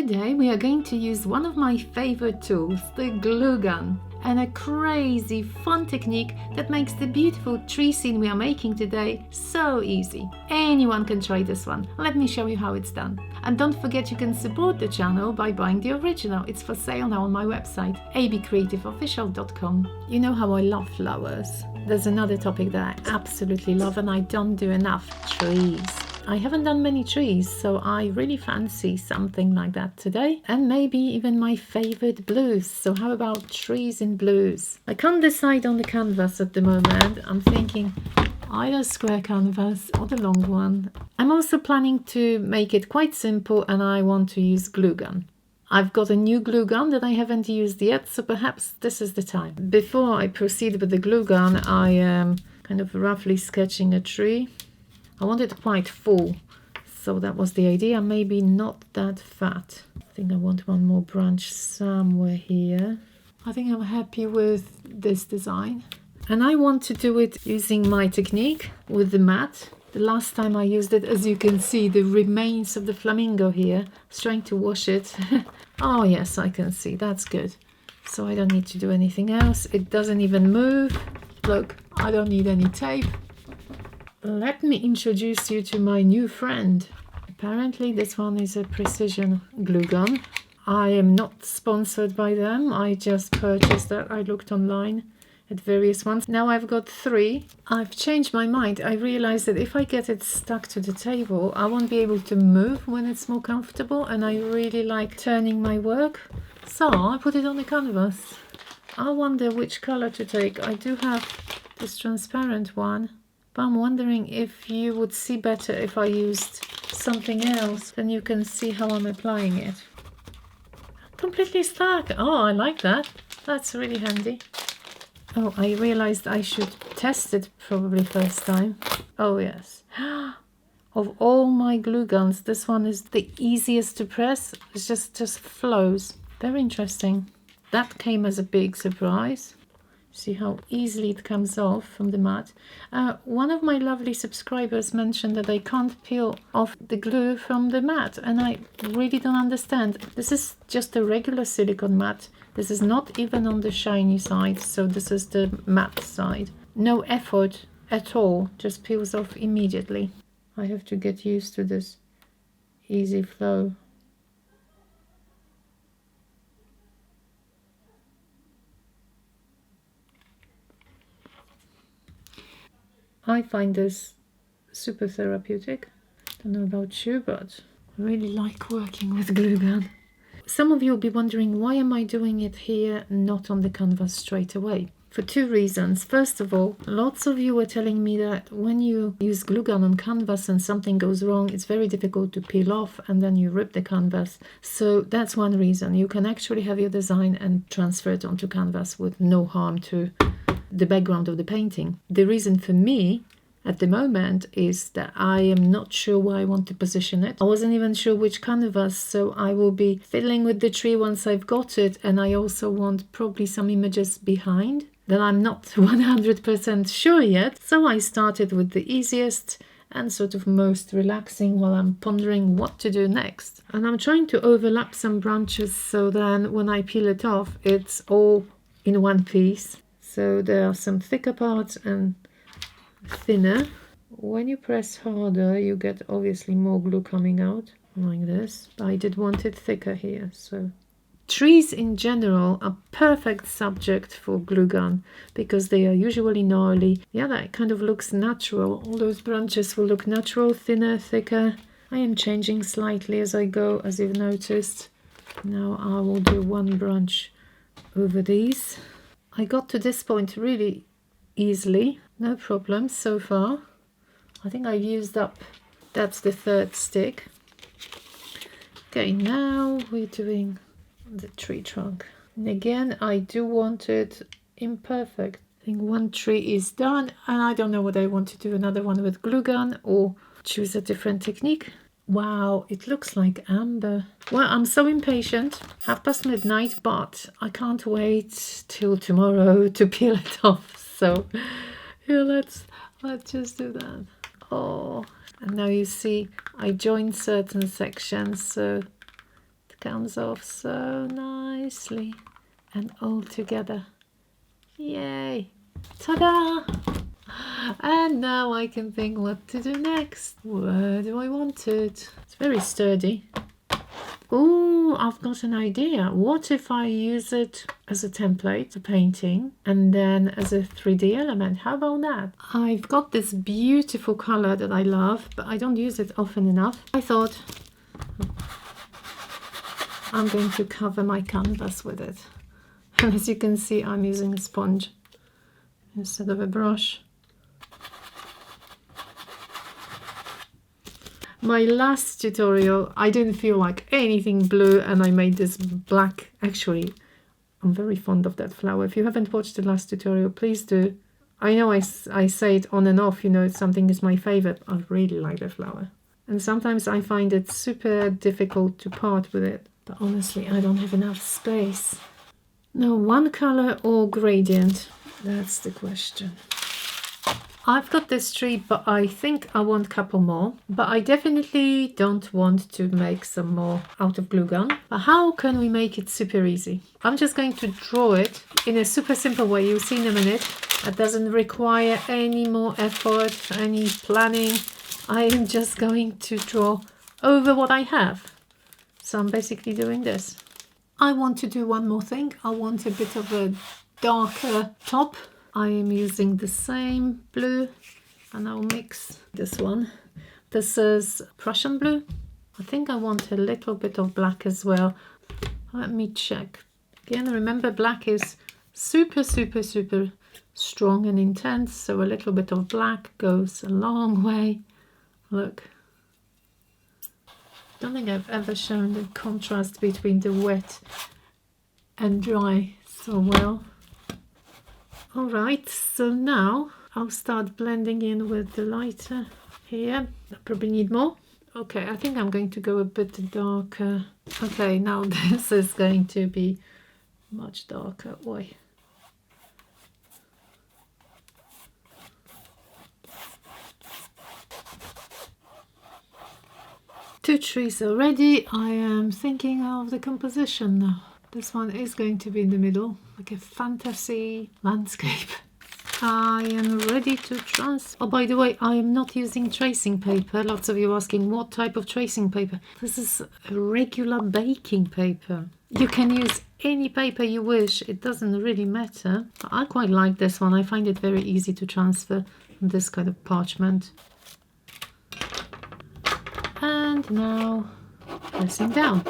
Today we are going to use one of my favorite tools, the glue gun, and a crazy fun technique that makes the beautiful tree scene we are making today so easy. Anyone can try this one. Let me show you how it's done. And don't forget you can support the channel by buying the original. It's for sale now on my website, abcreativeofficial.com. You know how I love flowers. There's another topic that I absolutely love, and I don't do enough: trees. I haven't done many trees, so I really fancy something like that today, and maybe even my favorite blues. So how about trees in blues? I can't decide on the canvas at the moment. I'm thinking either square canvas or the long one. I'm also planning to make it quite simple, and I want to use glue gun. I've got a new glue gun that I haven't used yet, so perhaps this is the time. Before I proceed with the glue gun, I am kind of roughly sketching a tree. I want it quite full, so that was the idea. Maybe not that fat. I think I want one more branch somewhere here. I think I'm happy with this design. And I want to do it using my technique with the mat. The last time I used it, as you can see, the remains of the flamingo here. I was trying to wash it. Oh yes, I can see. That's good. So I don't need to do anything else. It doesn't even move. Look, I don't need any tape. Let me introduce you to my new friend. Apparently this one is a precision glue gun. I am not sponsored by them. I just purchased that. I looked online at various ones. Now I've got 3. I've changed my mind. I realized that if I get it stuck to the table, I won't be able to move when it's more comfortable, and I really like turning my work. So I put it on the canvas. I wonder which color to take. I do have this transparent one, but I'm wondering if you would see better if I used something else. Then you can see how I'm applying it. Completely stuck. Oh, I like that. That's really handy. Oh, I realized I should test it probably first time. Oh yes. Of all my glue guns, this one is the easiest to press. It just flows. Very interesting. That came as a big surprise. See how easily it comes off from the mat. One of my lovely subscribers mentioned that they can't peel off the glue from the mat, and I really don't understand. This is just a regular silicone mat. This is not even on the shiny side, so this is the matte side. No effort at all, just peels off immediately. I have to get used to this easy flow. I find this super therapeutic. Don't know about you, but I really like working with glue gun. Some of you will be wondering, why am I doing it here, not on the canvas straight away? For 2 reasons. First of all, lots of you were telling me that when you use glue gun on canvas and something goes wrong, it's very difficult to peel off, and then you rip the canvas. So that's one reason. You can actually have your design and transfer it onto canvas with no harm to the background of the painting. The reason for me at the moment is that I am not sure where I want to position it. I wasn't even sure which canvas, so I will be fiddling with the tree once I've got it, and I also want probably some images behind that I'm not 100% sure yet. So I started with the easiest and sort of most relaxing while I'm pondering what to do next. And I'm trying to overlap some branches so then when I peel it off, it's all in one piece. So there are some thicker parts and thinner. When you press harder, you get obviously more glue coming out, like this. I did want it thicker here. So trees in general are perfect subject for glue gun because they are usually gnarly. Yeah, that kind of looks natural. All those branches will look natural, thinner, thicker. I am changing slightly as I go, as you've noticed. Now I will do one branch over these. I got to this point really easily, no problem so far. I think I've used up, that's the 3rd stick. Okay, now we're doing the tree trunk. And again, I do want it imperfect. I think one tree is done, and I don't know whether I want to do another one with glue gun or choose a different technique. Wow, it looks like amber. Well, I'm so impatient. midnight, but I can't wait till tomorrow to peel it off. So yeah, let's just do that. Oh, and now you see I joined certain sections, so comes off so nicely and all together. Yay! Ta-da! And now I can think what to do next. Where do I want it? It's very sturdy. Oh, I've got an idea. What if I use it as a template, a painting, and then as a 3D element? How about that? I've got this beautiful color that I love, but I don't use it often enough. I thought I'm going to cover my canvas with it. And as you can see, I'm using a sponge instead of a brush. My last tutorial, I didn't feel like anything blue and I made this black. Actually, I'm very fond of that flower. If you haven't watched the last tutorial, please do. I know I say it on and off, you know, something is my favorite. I really like the flower. And sometimes I find it super difficult to part with it. But honestly, I don't have enough space. Now, one color or gradient? That's the question. I've got this tree, but I think I want a couple more. But I definitely don't want to make some more out of glue gun. But how can we make it super easy? I'm just going to draw it in a super simple way. You'll see in a minute. That doesn't require any more effort, any planning. I am just going to draw over what I have. So I'm basically doing this. I want to do one more thing. I want a bit of a darker top. I am using the same blue and I'll mix this one. This is Prussian blue. I think I want a little bit of black as well. Let me check. Again, remember black is super, super, super strong and intense. So a little bit of black goes a long way. Look. I don't think I've ever shown the contrast between the wet and dry so well. Alright, so now I'll start blending in with the lighter here. I probably need more. Okay, I think I'm going to go a bit darker. Okay, now this is going to be much darker. Oi. Two trees already. I am thinking of the composition now. This one is going to be in the middle, like a fantasy landscape. I am ready to Oh, by the way, I am not using tracing paper. Lots of you asking what type of tracing paper. This is a regular baking paper. You can use any paper you wish. It doesn't really matter. I quite like this one. I find it very easy to transfer from this kind of parchment. And now pressing down.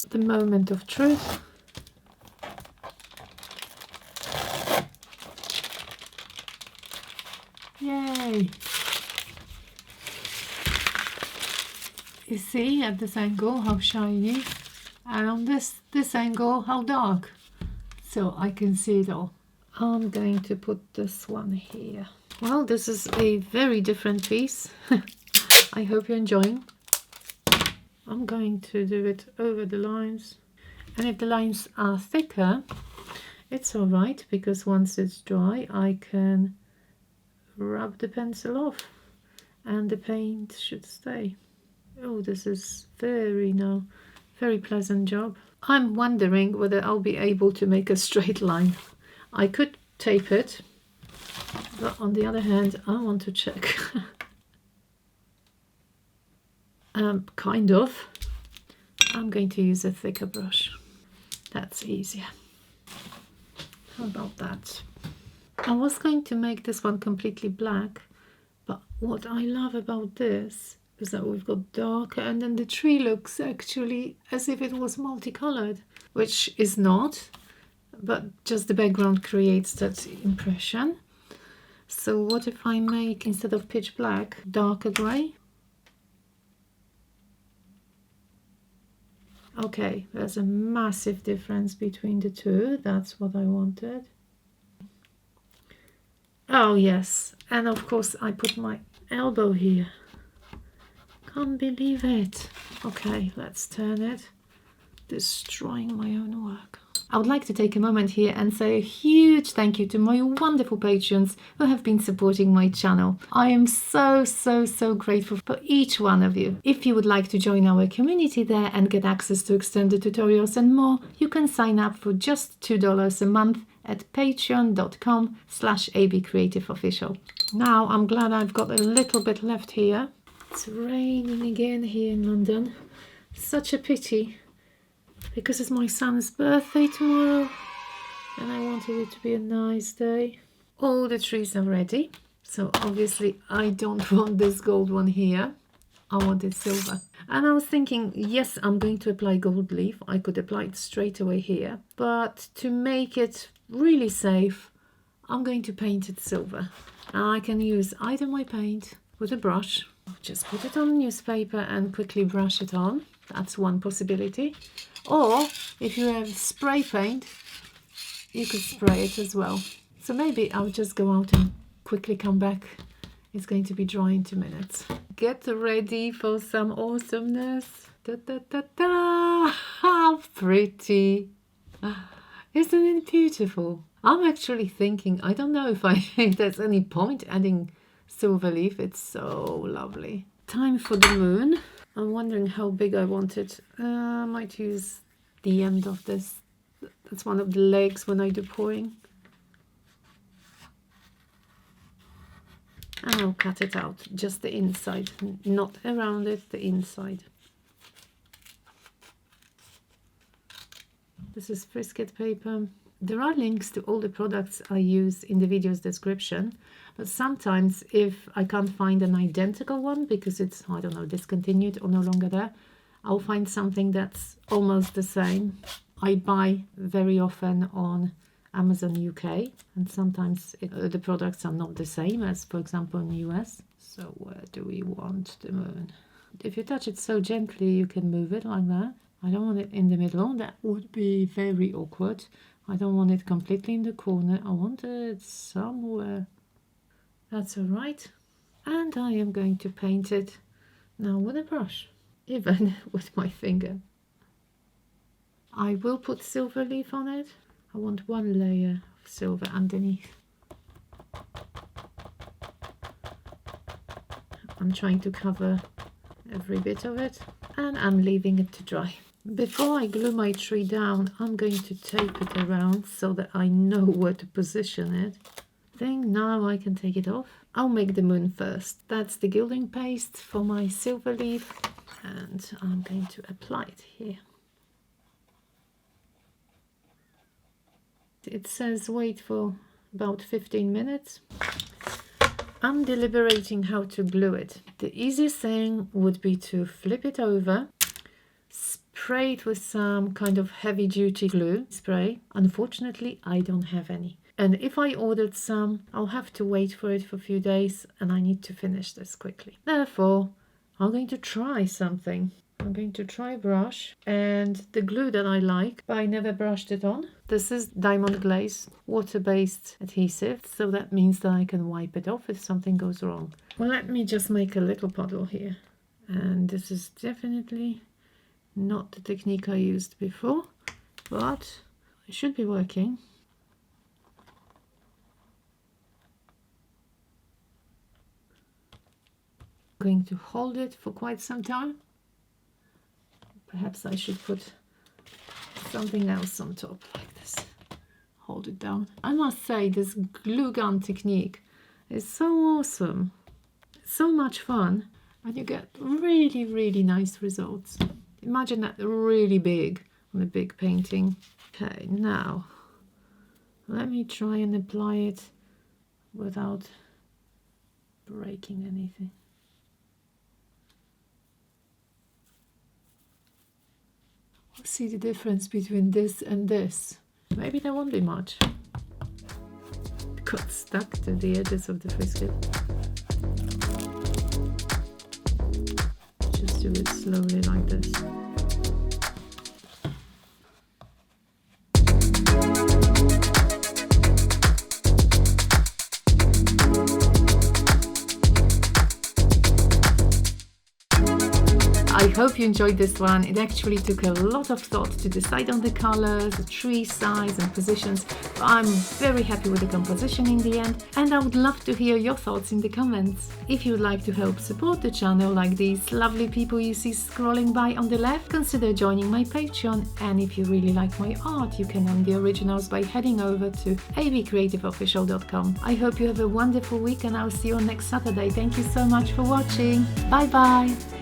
The moment of truth. Yay! You see at this angle how shiny, and on this angle how dark. So I can see it all. I'm going to put this one here. Well, this is a very different piece. I hope you're enjoying. I'm going to do it over the lines, and if the lines are thicker, it's all right, because once it's dry I can rub the pencil off and the paint should stay. Oh, this is very pleasant job. I'm wondering whether I'll be able to make a straight line. I could tape it, but on the other hand I want to check. Kind of. I'm going to use a thicker brush. That's easier. How about that? I was going to make this one completely black, but what I love about this is that we've got darker, and then the tree looks actually as if it was multicolored, which is not, but just the background creates that impression. So what if I make, instead of pitch black, darker grey? Okay, there's a massive difference between the two. That's what I wanted. Oh yes, and of course I put my elbow here. Can't believe it. Okay, let's turn it. Destroying my own work. I would like to take a moment here and say a huge thank you to my wonderful patrons who have been supporting my channel. I am so grateful for each one of you. If you would like to join our community there and get access to extended tutorials and more, you can sign up for just $2 a month at patreon.com/abcreativeofficial. Now I'm glad I've got a little bit left here. It's raining again here in London. Such a pity, because it's my son's birthday tomorrow and I wanted it to be a nice day. All the trees are ready, so obviously I don't want this gold one here. I wanted silver. And I was thinking, yes, I'm going to apply gold leaf. I could apply it straight away here, but to make it really safe, I'm going to paint it silver. And I can use either my paint with a brush, just put it on newspaper and quickly brush it on. That's one possibility. Or if you have spray paint, you could spray it as well. So maybe I'll just go out and quickly come back. It's going to be dry in 2 minutes. Get ready for some awesomeness. Da, da, da, da. How pretty. Isn't it beautiful? I'm actually thinking, I don't know if there's any point adding silver leaf. It's so lovely. Time for the moon. I'm wondering how big I want it. I might use the end of this. That's one of the legs when I do pouring. And I'll cut it out, just the inside, not around it, the inside. This is frisket paper. There are links to all the products I use in the video's description, but sometimes if I can't find an identical one because it's, I don't know, discontinued or no longer there, I'll find something that's almost the same. I buy very often on Amazon UK, and sometimes the products are not the same as, for example, in the US. So where do we want the moon? If you touch it so gently, you can move it like that. I don't want it in the middle. That would be very awkward. I don't want it completely in the corner. I want it somewhere. That's all right. And I am going to paint it now with a brush, even with my finger. I will put silver leaf on it. I want one layer of silver underneath. I'm trying to cover every bit of it, and I'm leaving it to dry. Before I glue my tree down, I'm going to tape it around so that I know where to position it. I think now I can take it off. I'll make the moon first. That's the gilding paste for my silver leaf, and I'm going to apply it here. It says wait for about 15 minutes. I'm deliberating how to glue it. The easiest thing would be to flip it over, spray it with some kind of heavy duty glue spray. Unfortunately, I don't have any. And if I ordered some, I'll have to wait for it for a few days, and I need to finish this quickly. Therefore, I'm going to try something. I'm going to try brush and the glue that I like, but I never brushed it on. This is Diamond Glaze water-based adhesive, so that means that I can wipe it off if something goes wrong. Well, let me just make a little puddle here. And this is definitely not the technique I used before, but it should be working. I'm going to hold it for quite some time. Perhaps I should put something else on top like this. Hold it down. I must say, this glue gun technique is so awesome. It's so much fun, and you get really nice results. Imagine that really big on a big painting. Okay, now let me try and apply it without breaking anything. See the difference between this and this. Maybe there won't be much. It got stuck to the edges of the frisket. Just do it slowly like this. I hope you enjoyed this one. It actually took a lot of thought to decide on the colors, the tree size and positions, but I'm very happy with the composition in the end, and I would love to hear your thoughts in the comments. If you would like to help support the channel like these lovely people you see scrolling by on the left, consider joining my Patreon, and if you really like my art, you can own the originals by heading over to avcreativeofficial.com. I hope you have a wonderful week, and I'll see you on next Saturday. Thank you so much for watching. Bye bye!